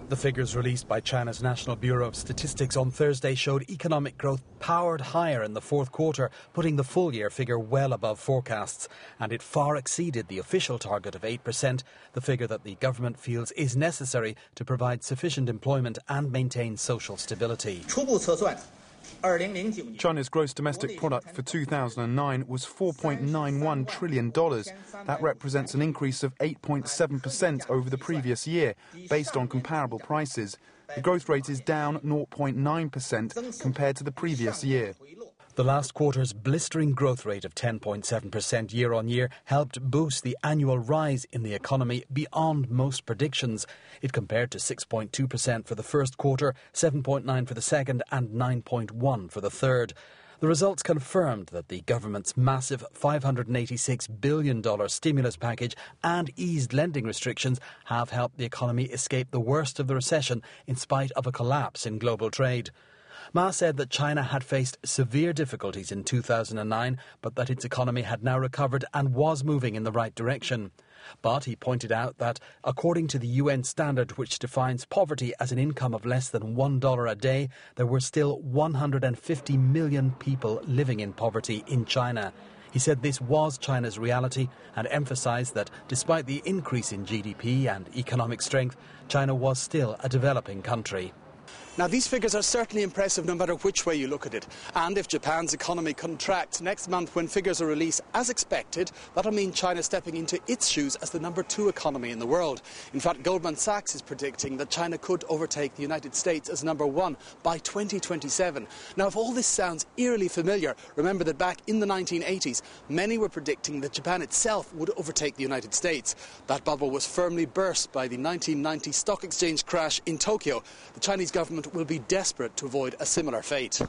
The figures released by China's National Bureau of Statistics on Thursday showed economic growth powered higher in the fourth quarter, putting the full-year figure well above forecasts. And it far exceeded the official target of 8%, the figure that the government feels is necessary to provide sufficient employment and maintain social stability. China's gross domestic product for 2009 was $4.91 trillion. That represents an increase of 8.7% over the previous year, based on comparable prices. The growth rate is down 0.9% compared to the previous year. The last quarter's blistering growth rate of 10.7% year-on-year helped boost the annual rise in the economy beyond most predictions. It compared to 6.2% for the first quarter, 7.9% for the second and 9.1% for the third. The results confirmed that the government's massive $586 billion stimulus package and eased lending restrictions have helped the economy escape the worst of the recession in spite of a collapse in global trade. Ma said that China had faced severe difficulties in 2009, but that its economy had now recovered and was moving in the right direction. But he pointed out that, according to the UN standard which defines poverty as an income of less than $1 a day, there were still 150 million people living in poverty in China. He said this was China's reality and emphasised that despite the increase in GDP and economic strength, China was still a developing country. Now, these figures are certainly impressive no matter which way you look at it. And if Japan's economy contracts next month when figures are released as expected, that'll mean China stepping into its shoes as the #2 economy in the world. In fact, Goldman Sachs is predicting that China could overtake the United States as #1 by 2027. Now, if all this sounds eerily familiar, remember that back in the 1980s, many were predicting that Japan itself would overtake the United States. That bubble was firmly burst by the 1990 stock exchange crash in Tokyo. The Chinese government will be desperate to avoid a similar fate.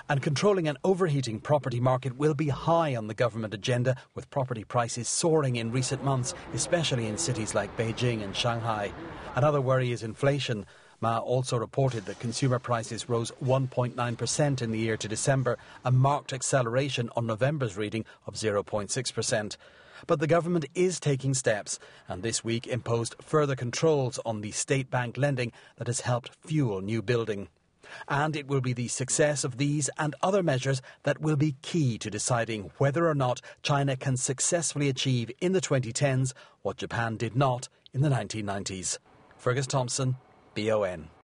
And controlling an overheating property market will be high on the government agenda, with property prices soaring in recent months, especially in cities like Beijing and Shanghai. Another worry is inflation. Ma also reported that consumer prices rose 1.9% in the year to December, a marked acceleration on November's reading of 0.6%. But the government is taking steps, and this week imposed further controls on the state bank lending that has helped fuel new building. And it will be the success of these and other measures that will be key to deciding whether or not China can successfully achieve in the 2010s what Japan did not in the 1990s. Fergus Thompson, BON.